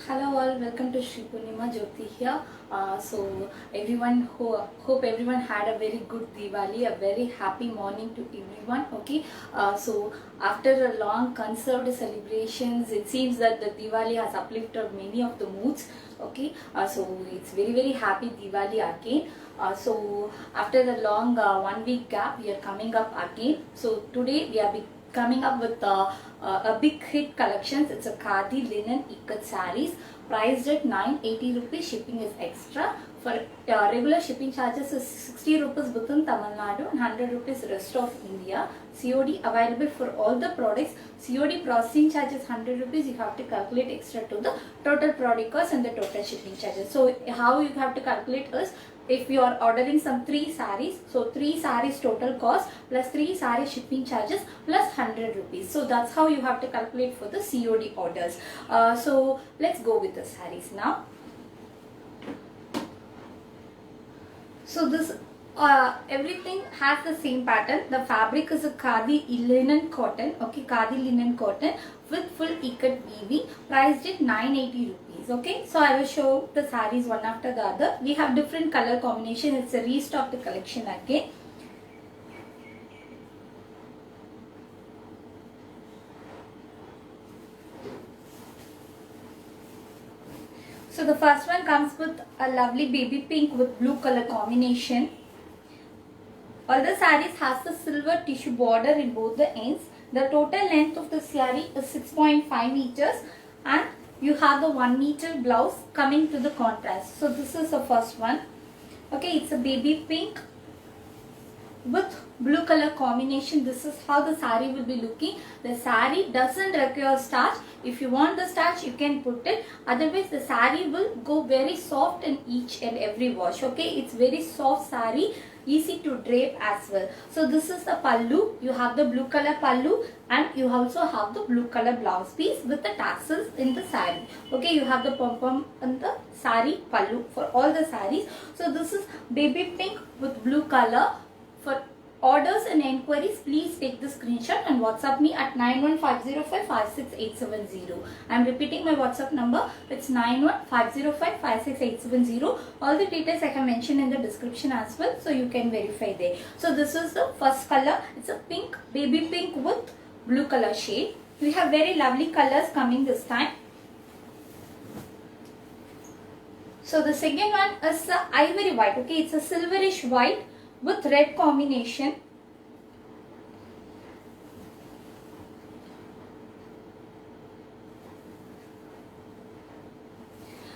Hello all, welcome to Shri Purnima Jyoti here. So everyone, hope everyone had a very good Diwali, a very happy morning to everyone. Okay, so after a long conserved celebrations, it seems that the Diwali has uplifted many of the moods. Okay, so it's very happy Diwali again. So after the long 1 week gap, we are coming up again. So today we are coming up with a big hit collections. It's a Khadi linen ikat sarees priced at 980 rupees. Shipping is extra. For regular shipping charges is 60 rupees within Tamil Nadu and 100 rupees rest of India. COD available for all the products. COD processing charges 100 rupees. You have to calculate extra to the total product cost and the total shipping charges. So how you have to calculate is, if you are ordering some 3 sarees, so 3 sarees total cost plus 3 sarees shipping charges plus 100 rupees. So that's how you have to calculate for the COD orders. So let's go with the sarees now. So this everything has the same pattern. The fabric is a Khadi linen cotton. Okay, Khadi linen cotton with full ikat weaving, priced at 980 rupees. Okay, so I will show the sarees one after the other. We have different color combination. It's a restock the collection again. So the first one comes with a lovely baby pink with blue color combination. All the sarees has the silver tissue border in both the ends. The total length of the saree is 6.5 meters and you have the 1 meter blouse coming to the contrast. So this is the first one. Okay, it's a baby pink with blue color combination. This is how the saree will be looking. The saree doesn't require starch. If you want the starch, you can put it. Otherwise, the saree will go very soft in each and every wash. Okay, it's very soft saree, easy to drape as well. So this is the pallu. You have the blue color pallu and you also have the blue color blouse piece with the tassels in the saree. Okay, you have the pom-pom in the saree pallu for all the sarees. So this is baby pink with blue color. For orders and enquiries, please take the screenshot and WhatsApp me at 9150556870. I am repeating my WhatsApp number. It's 9150556870. All the details I have mentioned in the description as well, so you can verify there. So this is the first color. It's a pink, baby pink with blue color shade. We have very lovely colors coming this time. So the second one is the ivory white. Okay, it's a silverish white with red combination.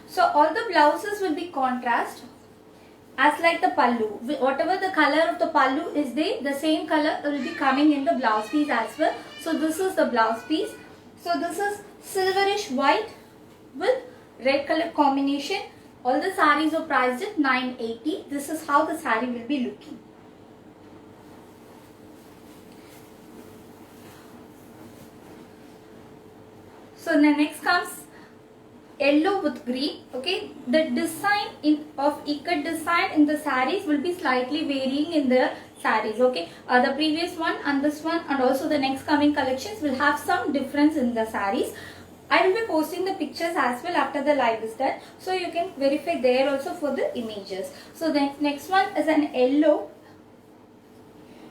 So all the blouses will be contrast as like the pallu. Whatever the color of the pallu is there, the same color will be coming in the blouse piece as well. So this is the blouse piece. So this is silverish white with red color combination. All the sarees are priced at 980. This is how the saree will be looking. So the next comes yellow with green. Okay, the design of ikat design in the sarees will be slightly varying in the sarees. Okay, the previous one and this one and also the next coming collections will have some difference in the sarees. I will be posting the pictures as well after the live is done, so you can verify there also for the images. So the next one is an yellow,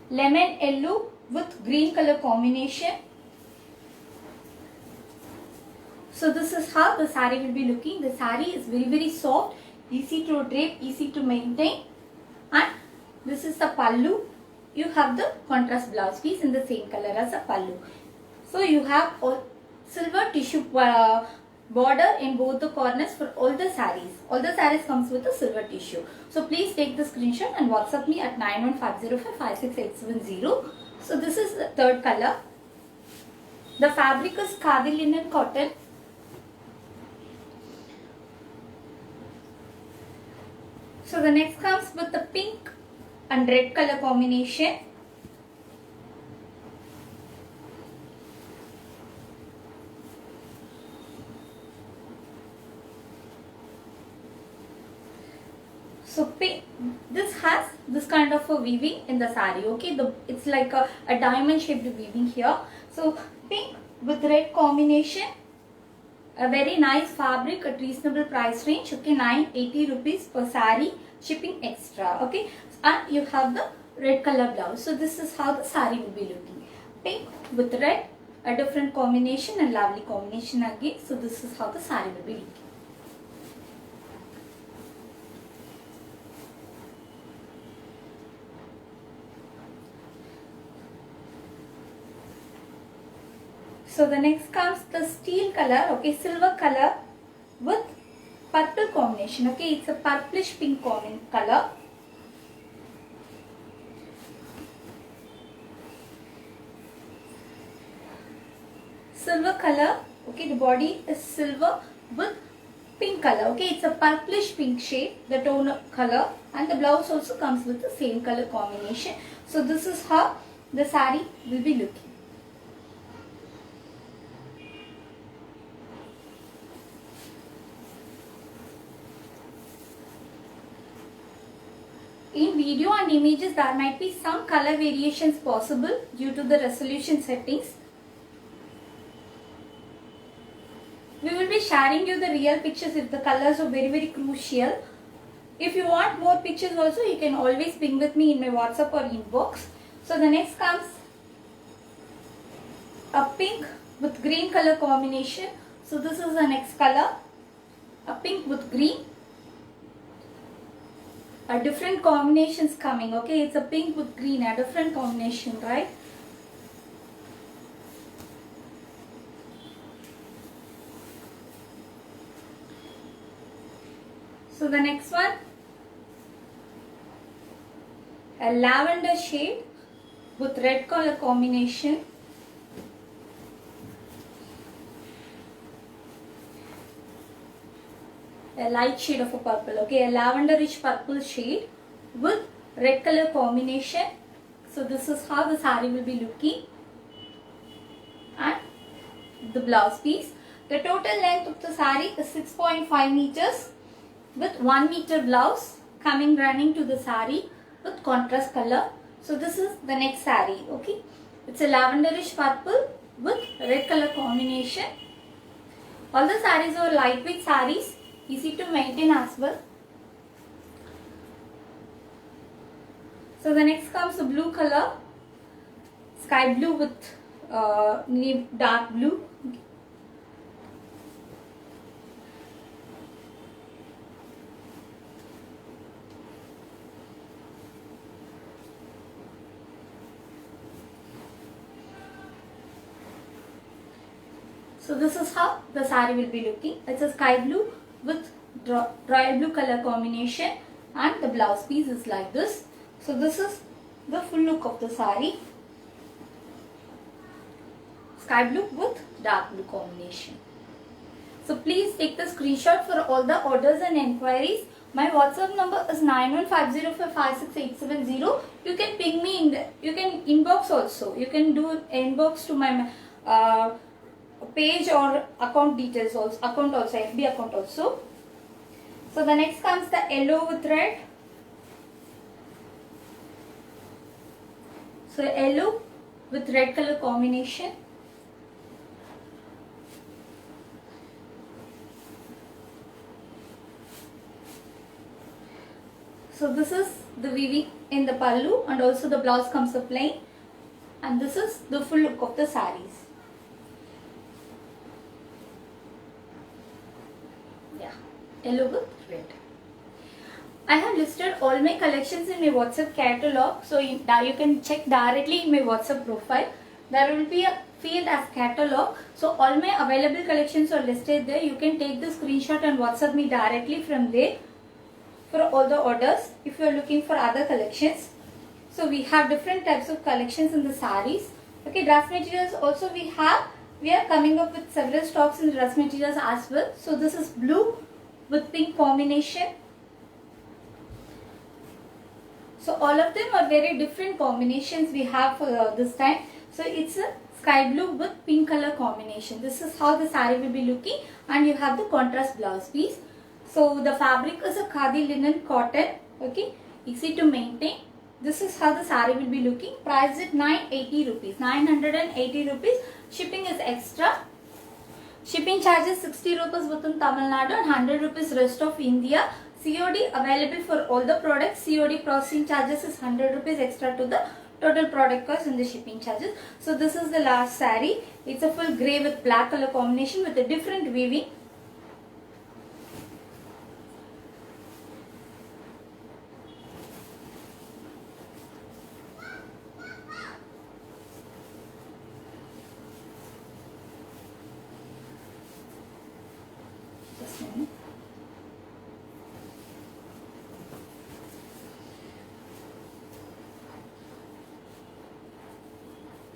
lemon yellow with green color combination. So this is how the saree will be looking. The saree is very soft, easy to drape, easy to maintain, and this is the pallu. You have the contrast blouse piece in the same color as the pallu. So you have silver tissue border in both the corners for all the sarees. All the sarees comes with a silver tissue. So please take the screenshot and WhatsApp me at 9150556870. So this is the third color. The fabric is Khadi linen cotton. So the next comes with the pink and red color combination. So pink, this has this kind of a weaving in the saree. Okay, it's like a diamond shaped weaving here. So pink with red combination a very nice fabric at reasonable price range. Okay, 980 rupees per saree, shipping extra. Okay, and you have the red color blouse. So this is how the saree will be looking. Pink with red, a different combination and lovely combination again. So this is how the saree will be looking. So the next comes the steel color, okay, silver color with purple combination. Okay, it's a purplish pink color. Silver color, okay, the body is silver with pink color. Okay, it's a purplish pink shade, the tone color, and the blouse also comes with the same color combination. So this is how the saree will be looking. In video and images, there might be some color variations possible due to the resolution settings. We will be sharing you the real pictures if the colors are very crucial. If you want more pictures also, you can always ping with me in my WhatsApp or inbox. So the next comes a pink with green color combination. So this is the next color, a pink with green. A different combinations coming. Okay, it's a pink with green, a different combination, right? So the next one, a lavender shade with red color combination. A light shade of a purple, okay, a lavenderish purple shade with red color combination. So this is how the saree will be looking, and the blouse piece. The total length of the saree is 6.5 meters with 1 meter blouse coming running to the saree with contrast color. So this is the next saree, okay. It's a lavenderish purple with red color combination. All the sarees are lightweight sarees, easy to maintain as well. So the next comes the blue color, sky blue with dark blue. So this is how the saree will be looking. It's a sky blue with royal blue color combination, and the blouse piece is like this. So this is the full look of the saree. Sky blue with dark blue combination. So please take the screenshot for all the orders and enquiries. My WhatsApp number is 9150556870. You can ping me in you can inbox also. You can do inbox to my page or account details also, FB account also. So the next comes the yellow with red. So yellow with red color combination. So this is the weaving in the pallu, and also the blouse comes a plain, and this is the full look of the sarees. Yeah, yellow with red. I have listed all my collections in my WhatsApp catalog, so you can check directly in my WhatsApp profile. There will be a field as catalog, so all my available collections are listed there. You can take the screenshot and WhatsApp me directly from there for all the orders if you are looking for other collections. So we have different types of collections in the sarees. Okay, dress materials also we are coming up with several stocks in dress materials as well. So this is blue with pink combination. So all of them are very different combinations we have for this time. So it's a sky blue with pink color combination. This is how the saree will be looking, and you have the contrast blouse piece. So the fabric is a khadi linen cotton, okay, easy to maintain. This is how the saree will be looking. Price is 980 rupees, 980 rupees. Shipping is extra. Shipping charges 60 rupees within Tamil Nadu and 100 rupees rest of India. COD available for all the products. COD processing charges is 100 rupees extra to the total product cost and the shipping charges. So this is the last saree. It's a full grey with black color combination with a different weaving. Just a minute.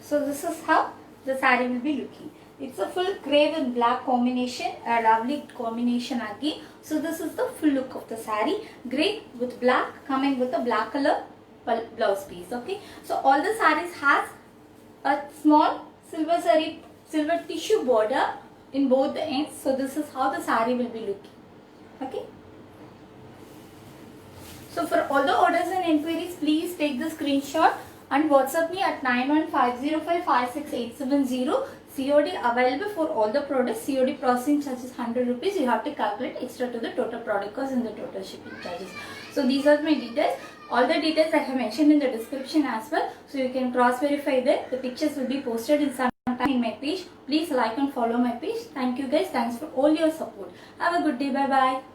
So this is how the saree will be looking. It's a full grey with black combination, a lovely combination again. So this is the full look of the saree. Grey with black coming with a black color blouse piece. Okay. So all the sarees has a small silver tissue border in both the ends. So this is how the saree will be looking. Okay. So for all the orders and inquiries, please take the screenshot and WhatsApp me at 9150556870. COD available for all the products. COD processing charges 100 rupees. You have to calculate extra to the total product cost and the total shipping charges. So these are my details. All the details I have mentioned in the description as well. So you can cross verify there. The pictures will be posted in some time in my page. Please like and follow my page. Thank you guys. Thanks for all your support. Have a good day. Bye bye.